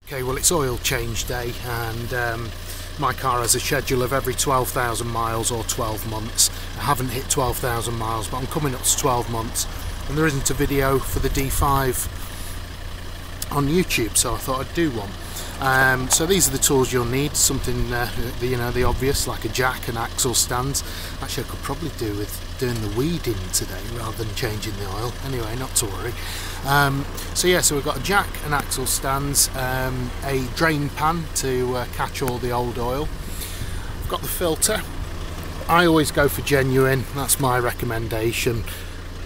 Okay, well it's oil change day, and my car has a schedule of every 12,000 miles or 12 months. I haven't hit 12,000 miles, but I'm coming up to 12 months, and there isn't a video for the D5 on YouTube, so I thought I'd do one. So these are the tools you'll need. Something the obvious, like a jack and axle stands. Actually, I could probably do with doing the weeding today rather than changing the oil. Anyway, not to worry. So we've got a jack and axle stands, a drain pan to catch all the old oil. I've got the filter. I always go for genuine. That's my recommendation.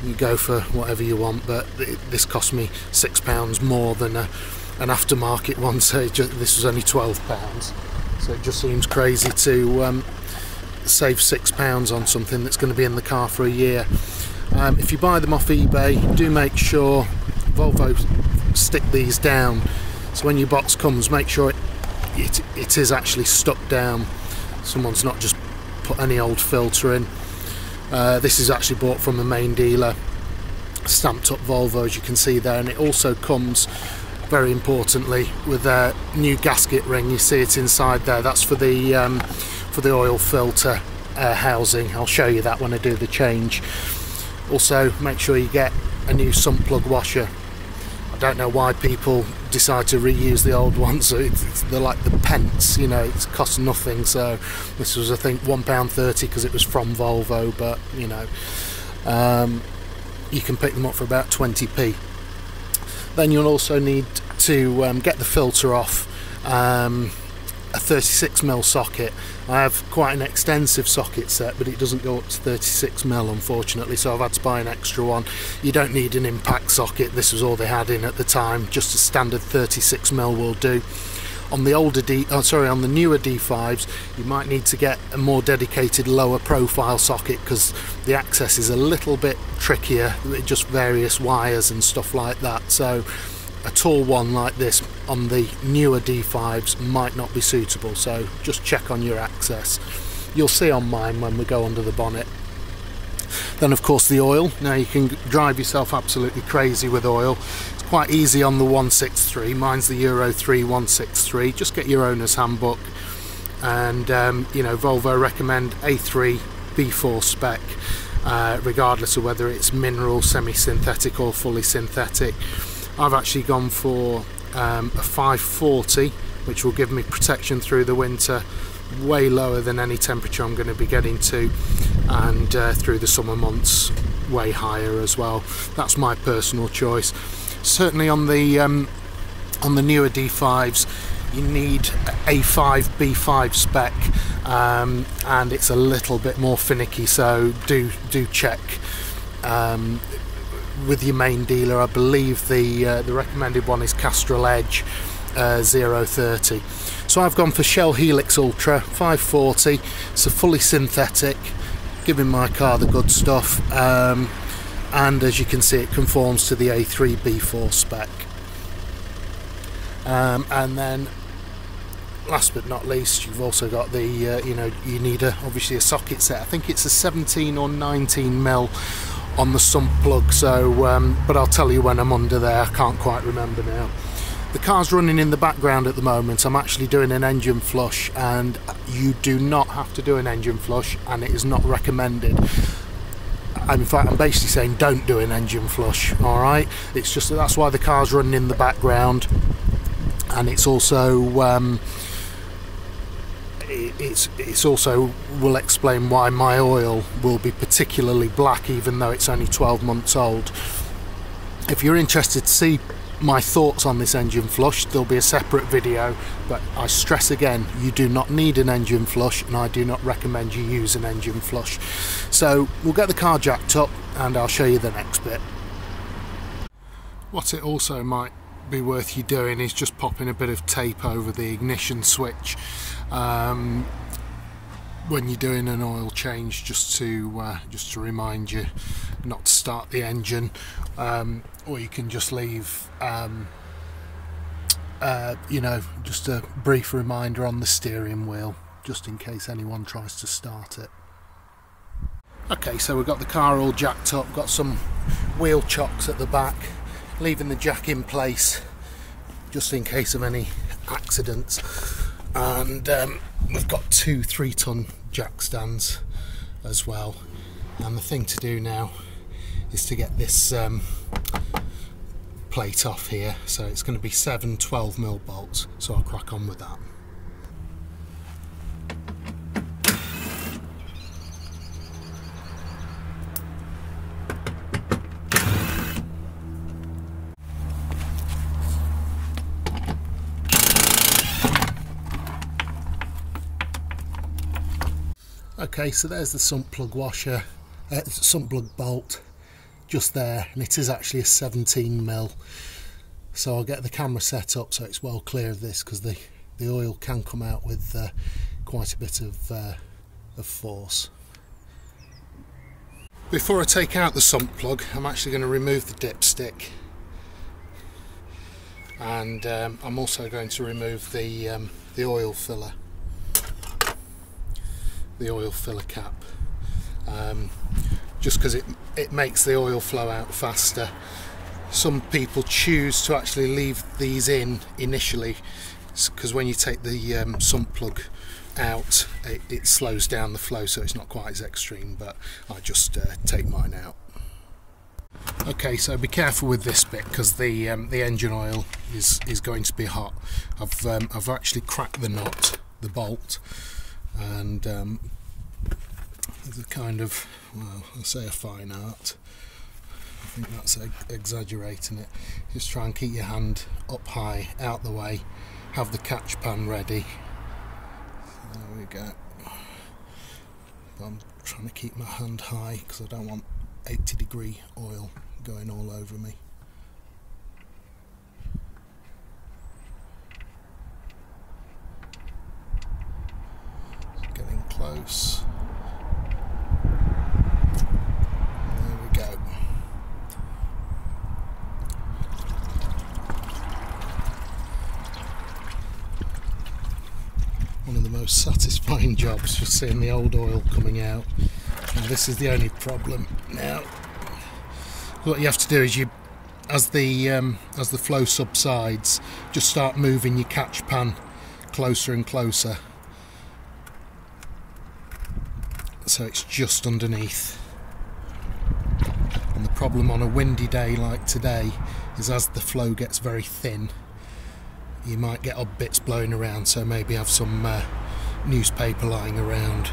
You go for whatever you want, but this cost me £6 more than an aftermarket one, so this was only £12, so it just seems crazy to save £6 on something that's going to be in the car for a year. If you buy them off eBay, do make sure Volvo stick these down, so when your box comes, make sure it is actually stuck down. Someone's not just put any old filter in. This is actually bought from the main dealer, stamped up Volvo, as you can see there, and it also comes, very importantly, with a new gasket ring. You see it inside there. That's for the oil filter housing. I'll show you that when I do the change. Also, make sure you get a new sump plug washer. I don't know why people decide to reuse the old ones. They're like the pence, you know, it costs nothing. So this was, I think, £1.30 because it was from Volvo, but you know, you can pick them up for about 20p. Then you'll also need to get the filter off a 36mm socket. I have quite an extensive socket set, but it doesn't go up to 36mm, unfortunately, so I've had to buy an extra one. You don't need an impact socket. This was all they had in at the time. Just a standard 36mm will do. On the on the newer D5s, you might need to get a more dedicated lower profile socket because the access is a little bit trickier, just various wires and stuff like that. So a tall one like this on the newer D5s might not be suitable, so just check on your access. You'll see on mine when we go under the bonnet. Then of course the oil. Now you can drive yourself absolutely crazy with oil. It's quite easy on the 163. Mine's the Euro 3 163. Just get your owner's handbook, and you know, Volvo recommend A3 B4 spec, regardless of whether it's mineral, semi-synthetic or fully synthetic. I've actually gone for a 540, which will give me protection through the winter, way lower than any temperature I'm going to be getting to, and through the summer months way higher as well. That's my personal choice. Certainly on the newer D5s you need A5 B5 spec, and it's a little bit more finicky, so do check with your main dealer. I believe the recommended one is Castrol Edge 030. So I've gone for Shell Helix Ultra 540. It's a fully synthetic, giving my car the good stuff, and as you can see, it conforms to the A3 B4 spec. And then last but not least, you've also got the you need obviously a socket set. I think it's a 17 or 19mm on the sump plug, so but I'll tell you when I'm under there. I can't quite remember now. The car's running in the background at the moment. I'm actually doing an engine flush, and you do not have to do an engine flush, and it is not recommended. In fact, I'm basically saying don't do an engine flush. All right, it's just that's why the car's running in the background, and it's also it's also will explain why my oil will be particularly black, even though it's only 12 months old. If you're interested to see my thoughts on this engine flush, there'll be a separate video, but I stress again, you do not need an engine flush, and I do not recommend you use an engine flush. So we'll get the car jacked up and I'll show you the next bit. What it also might be worth you doing is just popping a bit of tape over the ignition switch when you're doing an oil change, just to remind you not to start the engine, or you can just leave you know, just a brief reminder on the steering wheel, just in case anyone tries to start it. Okay, so we've got the car all jacked up, got some wheel chocks at the back, leaving the jack in place just in case of any accidents. And we've got 2 3-ton jack stands as well, and the thing to do now is to get this plate off here. So it's going to be 7 12mm bolts, so I'll crack on with that. Okay, so there's the sump plug washer, sump plug bolt just there, and it is actually a 17mm. So I'll get the camera set up so it's well clear of this, because the oil can come out with quite a bit of force. Before I take out the sump plug, I'm actually going to remove the dipstick, and I'm also going to remove the oil filler. The oil filler cap, just because it makes the oil flow out faster. Some people choose to actually leave these in initially, because when you take the sump plug out, it slows down the flow, so it's not quite as extreme, but I just take mine out. Okay, so be careful with this bit, because the engine oil is going to be hot. I've actually cracked the nut, the bolt, and there's a kind of, well, I'll say a fine art. I think that's exaggerating it. Just try and keep your hand up high, out the way, have the catch pan ready. So there we go. I'm trying to keep my hand high because I don't want 80-degree oil going all over me. Getting close. There we go. One of the most satisfying jobs, just seeing the old oil coming out. And this is the only problem now. What you have to do is as the flow subsides, just start moving your catch pan closer and closer, so it's just underneath. And the problem on a windy day like today is, as the flow gets very thin, you might get odd bits blowing around, so maybe have some newspaper lying around.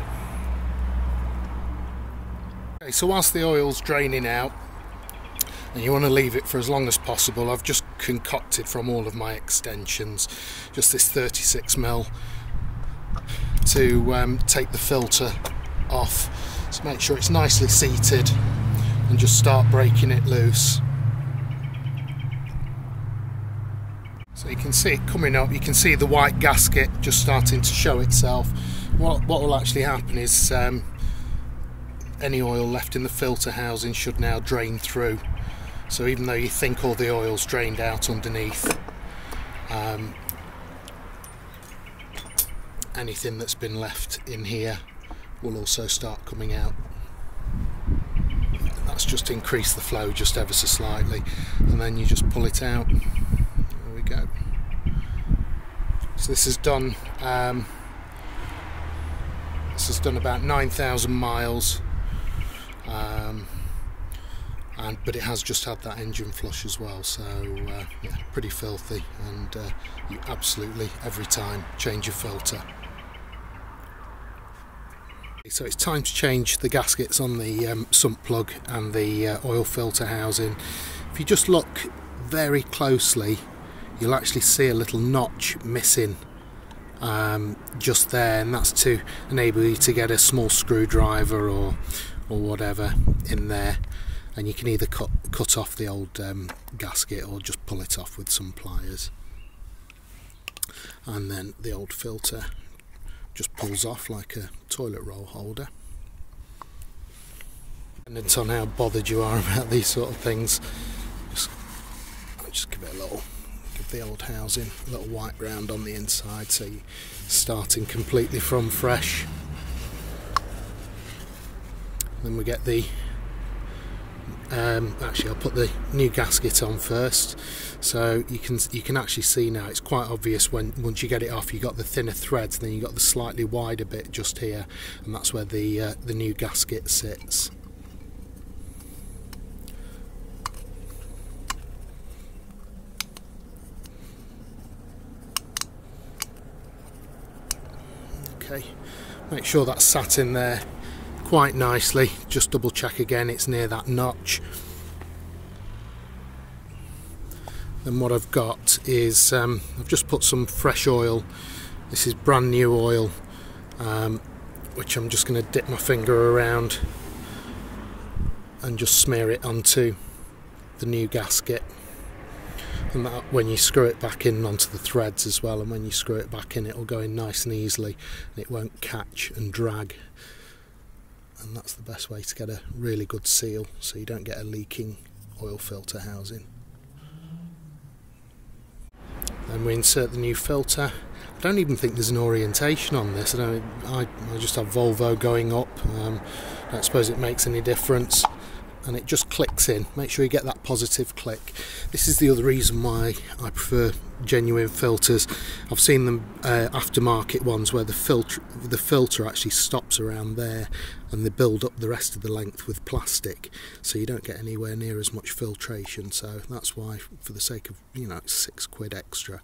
Okay, so whilst the oil's draining out, and you want to leave it for as long as possible, I've just concocted from all of my extensions just this 36mm to take the filter off. So make sure it's nicely seated and just start breaking it loose. So you can see it coming up, you can see the white gasket just starting to show itself. What will actually happen is any oil left in the filter housing should now drain through. So even though you think all the oil's drained out underneath, anything that's been left in here will also start coming out. That's just increased the flow just ever so slightly, and then you just pull it out. There we go. So this has done about 9,000 miles, but it has just had that engine flush as well, so yeah, pretty filthy, and you absolutely every time change your filter. So it's time to change the gaskets on the sump plug and the oil filter housing. If you just look very closely, you'll actually see a little notch missing just there, and that's to enable you to get a small screwdriver or whatever in there, and you can either cut off the old gasket or just pull it off with some pliers, and then the old filter just pulls off like a toilet roll holder. Depending on how bothered you are about these sort of things, just give it a little, give the old housing a little wipe round on the inside, so you're starting completely from fresh. Then we get the Actually, I'll put the new gasket on first, so you can actually see now. It's quite obvious once you get it off. You got the thinner threads, then you got the slightly wider bit just here, and that's where the new gasket sits. Okay, make sure that's sat in there quite nicely. Just double check again it's near that notch. Then what I've got is I've just put some fresh oil. This is brand new oil, which I'm just going to dip my finger around and just smear it onto the new gasket. And that, when you screw it back in onto the threads as well, and when you screw it back in, it'll go in nice and easily, and it won't catch and drag. And that's the best way to get a really good seal, so you don't get a leaking oil filter housing. Then we insert the new filter. I don't even think there's an orientation on this. I just have Volvo going up. I don't suppose it makes any difference. And it just clicks in. Make sure you get that positive click. This is the other reason why I prefer genuine filters. I've seen them aftermarket ones where the filter actually stops around there, and they build up the rest of the length with plastic, so you don't get anywhere near as much filtration. So that's why, for the sake of, you know, it's £6 extra,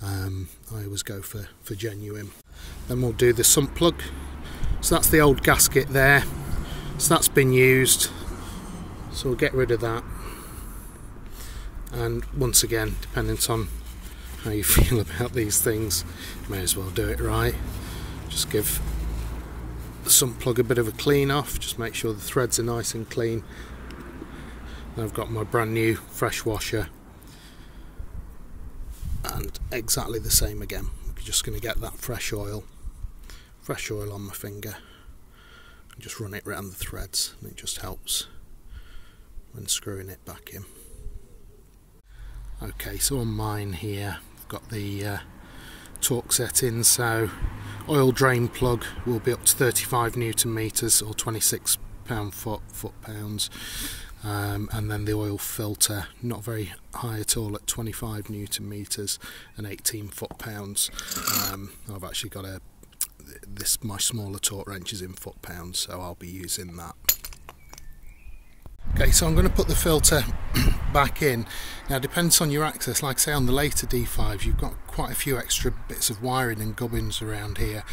I always go for genuine. Then we'll do the sump plug. So that's the old gasket there. So that's been used. So we'll get rid of that, and once again, depending on how you feel about these things, you may as well do it right. Just give the sump plug a bit of a clean off, just make sure the threads are nice and clean. And I've got my brand new fresh washer, and exactly the same again. We're just going to get that fresh oil on my finger and just run it around the threads, and it just helps when screwing it back in. Okay, so on mine here I've got the torque settings. So oil drain plug will be up to 35 Newton meters or 26 foot-pounds, and then the oil filter not very high at all at 25 Newton meters and 18 foot-pounds. I've actually got my smaller torque wrench is in foot-pounds, so I'll be using that. Okay, so I'm going to put the filter back in. Now, it depends on your access. Like, say on the later D5s, you've got quite a few extra bits of wiring and gubbins around here.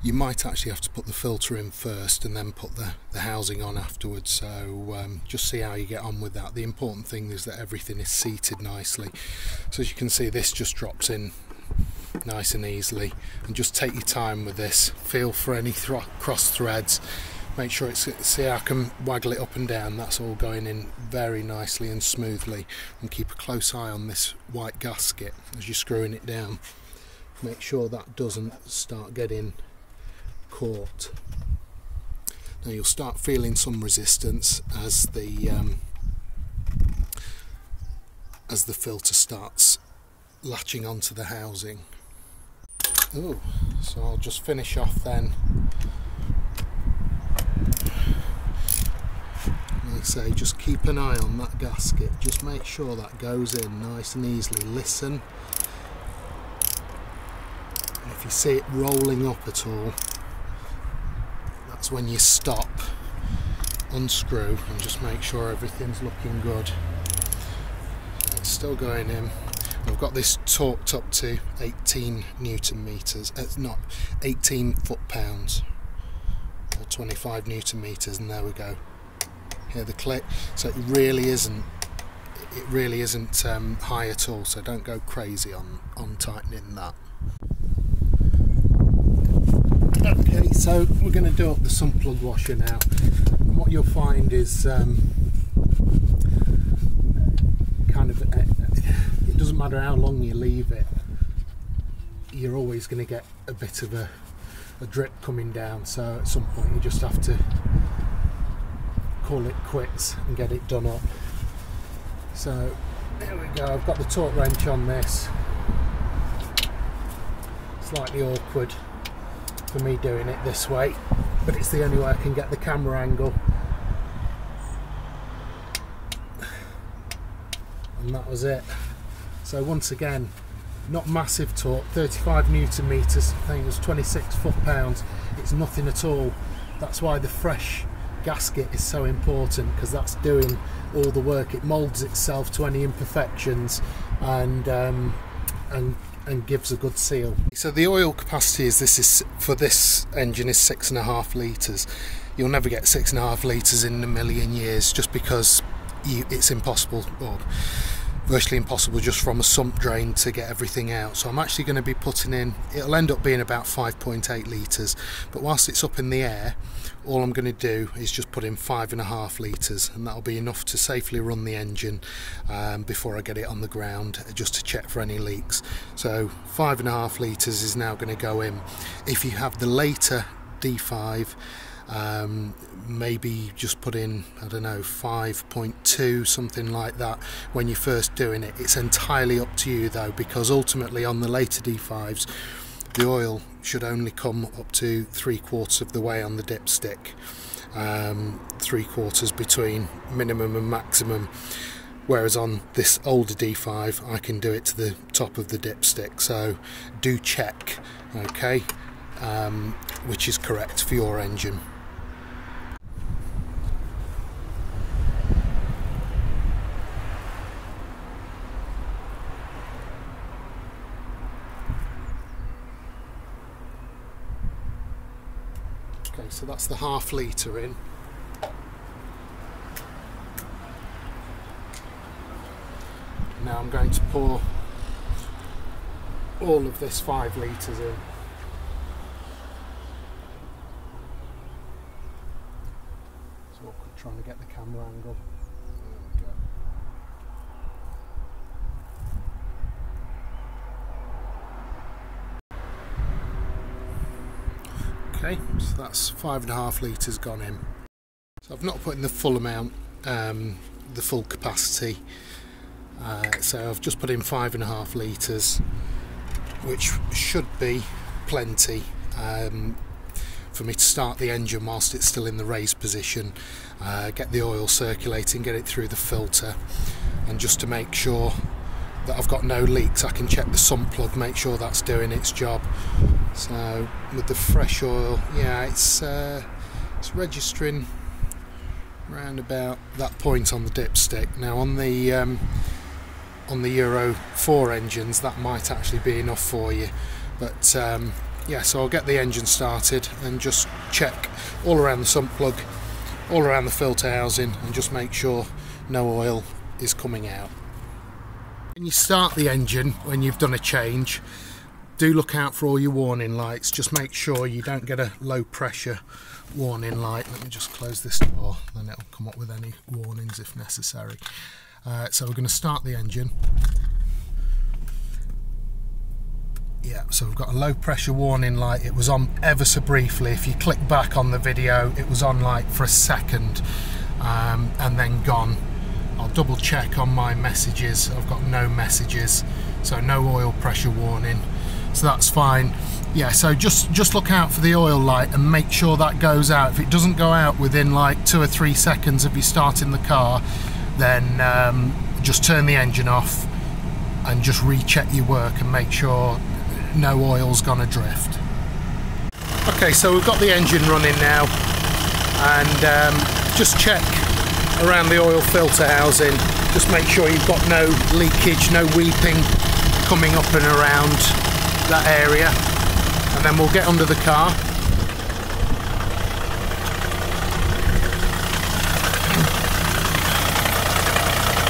You might actually have to put the filter in first and then put the housing on afterwards. So just see how you get on with that. The important thing is that everything is seated nicely. So as you can see, this just drops in nice and easily. And just take your time with this. Feel for any cross threads. Make sure it's, see how I can waggle it up and down. That's all going in very nicely and smoothly. And keep a close eye on this white gasket as you're screwing it down. Make sure that doesn't start getting caught. Now you'll start feeling some resistance as the filter starts latching onto the housing. Ooh, so I'll just finish off then. Like I say, just keep an eye on that gasket. Just make sure that goes in nice and easily. Listen. And if you see it rolling up at all, that's when you stop, unscrew, and just make sure everything's looking good. It's still going in. I've got this torqued up to 18 Newton meters. It's not 18 foot-pounds. 25 Newton meters, and there we go. Hear the click. So it really isn't high at all, so don't go crazy on tightening that. Okay, so we're going to do up the sump plug washer now, and what you'll find is it doesn't matter how long you leave it, you're always going to get a bit of a drip coming down, so at some point you just have to call it quits and get it done up. So there we go. I've got the torque wrench on this. Slightly awkward for me doing it this way, but it's the only way I can get the camera angle. and that was it. So once again, not massive torque, 35 newton meters, I think it was 26 foot-pounds. It's nothing at all. That's why the fresh gasket is so important, because that's doing all the work. It molds itself to any imperfections and gives a good seal. So the oil capacity for this engine is 6.5 litres. You'll never get 6.5 litres in a million years, just because it's impossible, or virtually impossible, just from a sump drain to get everything out. So I'm actually going to be putting in, it'll end up being about 5.8 litres, but whilst it's up in the air, all I'm going to do is just put in 5.5 litres, and that'll be enough to safely run the engine before I get it on the ground, just to check for any leaks. So 5.5 litres is now going to go in. If you have the later D5, maybe just put in, I don't know, 5.2, something like that when you're first doing it. It's entirely up to you though, because ultimately on the later D5s the oil should only come up to 3/4 of the way on the dipstick, 3/4 between minimum and maximum, whereas on this older D5 I can do it to the top of the dipstick. So do check, okay, which is correct for your engine. Okay, so that's the ½ litre in. Now I'm going to pour all of this 5 litres in. It's awkward trying to get the camera angle. There we go. Okay, so that's 5.5 litres gone in. So I've not put in the full amount, the full capacity. So I've just put in 5.5 litres, which should be plenty for me to start the engine whilst it's still in the raised position, get the oil circulating, get it through the filter, and just to make sure that I've got no leaks, I can check the sump plug, make sure that's doing its job. So with the fresh oil, yeah, it's registering around about that point on the dipstick. Now on the Euro 4 engines that might actually be enough for you, but yeah, so I'll get the engine started and just check all around the sump plug, all around the filter housing, and just make sure no oil is coming out. When you start the engine, when you've done a change, do look out for all your warning lights. Just make sure you don't get a low pressure warning light. Let me just close this door, then it'll come up with any warnings if necessary. So we're going to start the engine. Yeah, so we've got a low pressure warning light. It was on ever so briefly. If you click back on the video, it was on like for a second and then gone. I'll double check on my messages. I've got no messages, so no oil pressure warning, so that's fine. Yeah, so just look out for the oil light and make sure that goes out. If it doesn't go out within like 2 or 3 seconds of you starting the car, then just turn the engine off and just recheck your work and make sure no oil's gone adrift. Okay, so we've got the engine running now, and just check around the oil filter housing. Just make sure you've got no leakage, no weeping coming up and around that area, and then we'll get under the car.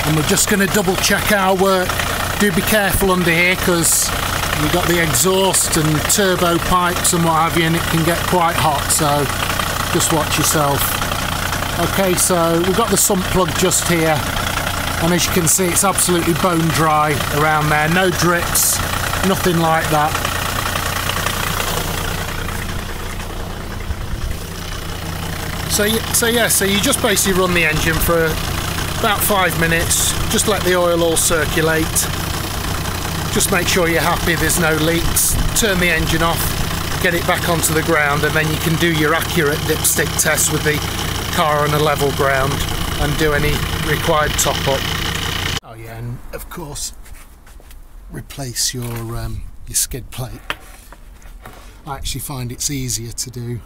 And we're just going to double check our work. Do be careful under here, because we've got the exhaust and turbo pipes and what have you, and it can get quite hot, so just watch yourself. Okay, so we've got the sump plug just here, and as you can see, it's absolutely bone dry around there. No drips, nothing like that. So you just basically run the engine for about 5 minutes. Just let the oil all circulate. Just make sure you're happy there's no leaks. Turn the engine off, get it back onto the ground, and then you can do your accurate dipstick test with the car on a level ground and do any required top up. Oh yeah, and of course replace your skid plate. I actually find it's easier to do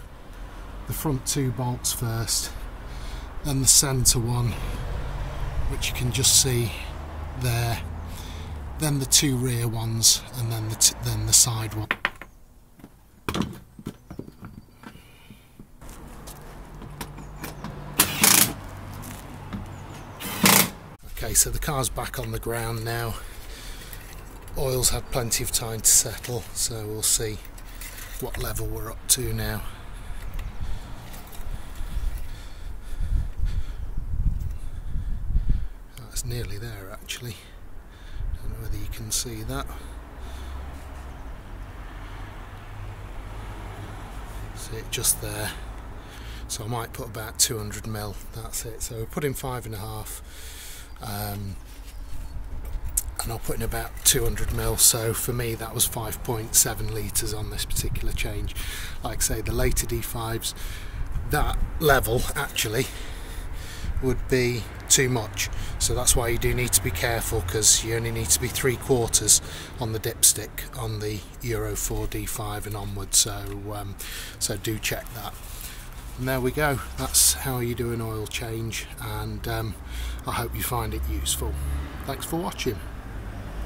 the front 2 bolts first, then the centre one, which you can just see there, then the 2 rear ones, and then the side one. Okay, so the car's back on the ground now. Oil's had plenty of time to settle, so we'll see what level we're up to now. That's nearly there actually. Don't know whether you can see that. See it just there. So I might put about 200 mil. That's it. So we're putting 5.5. And I'll put in about 200 mil, so for me that was 5.7 litres on this particular change. Like I say, the later D5s, that level actually would be too much, so that's why you do need to be careful, because you only need to be 3/4 on the dipstick on the Euro 4 D5 and onwards, so do check that. And there we go, that's how you do an oil change, and I hope you find it useful. Thanks for watching.